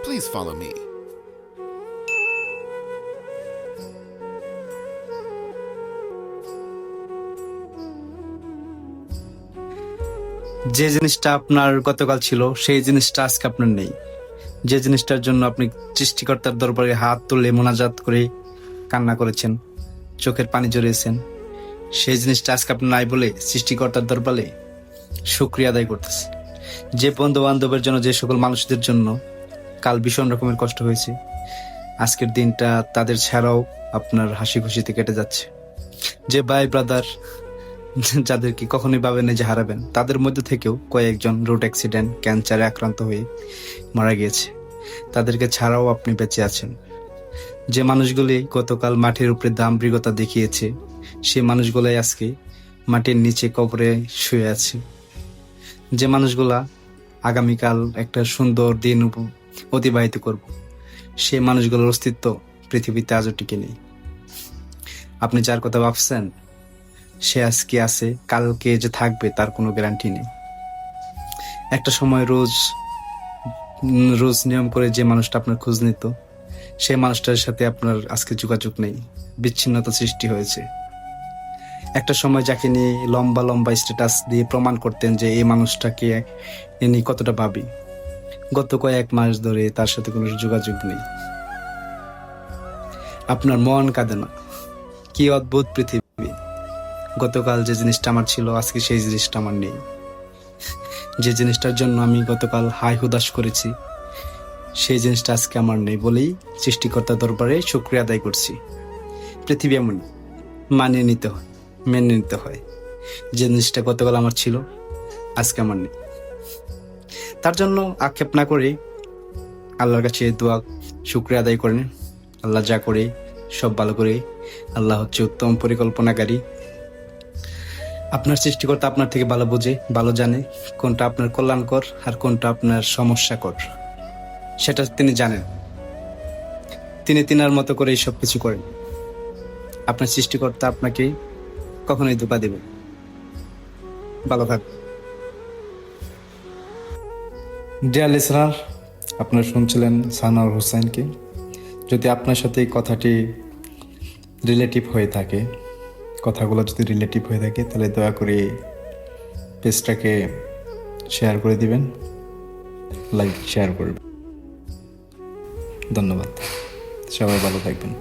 Please follow me. যে জিনিসটা আপনার গতকাল ছিল সেই জিনিসটা আজকে আপনার নেই। যে জিনিসটার জন্য আপনি সৃষ্টিকর্তার দরবারে হাত তুলে মোনাজাত করে কান্না করেছেন, চোখের পানি জড়িয়েছেন, সেই জিনিসটা আজকে আপনার নাই বলে সৃষ্টিকর্তার দরবারে শুকরিয়া আদায় করতেছে। যে বন্ধু বান্ধবের জন্য, যে সকল মানুষদের জন্য কাল ভীষণ রকমের কষ্ট হয়েছে, আজকের দিনটা তাদের ছাড়াও আপনার হাসি খুশিতে কেটে যাচ্ছে। যে ভাই ব্রাদার যাদেরকে কখনোই ভাবেন যে হারাবেন, তাদের মধ্যে থেকেও কয়েকজন রোড অ্যাক্সিডেন্ট, ক্যান্সারে আক্রান্ত হয়ে মারা গিয়েছে, তাদেরকে ছাড়াও আপনি বেঁচে আছেন। যে মানুষগুলি গতকাল মাটির উপরে দাম্ভিকতা দেখিয়েছে, সেই মানুষগুলাই আজকে মাটির নিচে কবরে শুয়ে আছে। যে মানুষগুলা আগামীকাল একটা সুন্দর দিন অতিবাহিত করব, সেই মানুষগুলোর অস্তিত্ব পৃথিবীতে আজও টিকে নেই। আপনি যার কথা ভাবছেন সে আজকে আছে, কালকে যে থাকবে তার কোনো গ্যারান্টি নেই। একটা সময় রোজ নিয়ম করে যে মানুষটা আপনার খোঁজ নিত, সেই মানুষটার সাথে আপনার আজকে যোগাযোগ নেই, বিচ্ছিন্নতা সৃষ্টি হয়েছে। একটা সময় যাকে নিয়ে লম্বা লম্বা স্ট্যাটাস দিয়ে প্রমাণ করতেন যে এই মানুষটাকে নিয়ে কতটা ভাবি, গত কয়েক মাস ধরে তার সাথে কোনো যোগাযোগ নেই। আপনার মন কাঁদে না? কি অদ্ভুত পৃথিবী! গতকাল যে জিনিসটা আমার ছিল, আজকে সেই জিনিসটা আমার নেই। যে জিনিসটার জন্য আমি গতকাল হাই হুদাস করেছি, সেই জিনিসটা আজকে আমার নেই বলেই সৃষ্টিকর্তার দরবারে শুকরিয়া আদায় করছি। পৃথিবী এমন, মানিয়ে নিতে হয়, মেনে নিতে হয়। যে জিনিসটা গতকাল আমার ছিল, আজকে আমার নেই। তার জন্য আক্ষেপ না করে আল্লাহর কাছে দোয়া শুকরিয়া আদায় করেন। আল্লাহ যা করে সব ভালো করে। আল্লাহ হচ্ছে উত্তম পরিকল্পনাকারী। আপনার সৃষ্টিকর্তা আপনার থেকে ভালো বোঝে, ভালো জানে কোনটা আপনার কল্যাণকর আর কোনটা আপনার সমস্যাকর, সেটা তিনি জানেন। তিনি তিনার মতো করে সব কিছু করেন। আপনার সৃষ্টিকর্তা আপনাকে কখনোই ধোঁকা দেবেন। ভালো থাকবেন। ডিয়ার লিসনার, আপনারা শুনছিলেন সানোয়ার হোসেনকে। যদি আপনার সাথে এই কথাটি রিলেটিভ হয়ে থাকে, কথাগুলো যদি রিলেটিভ হয়ে থাকে, তাহলে দয়া করে পেজটাকে শেয়ার করে দিবেন, লাইক শেয়ার করবেন। ধন্যবাদ। সবাই ভালো থাকবেন।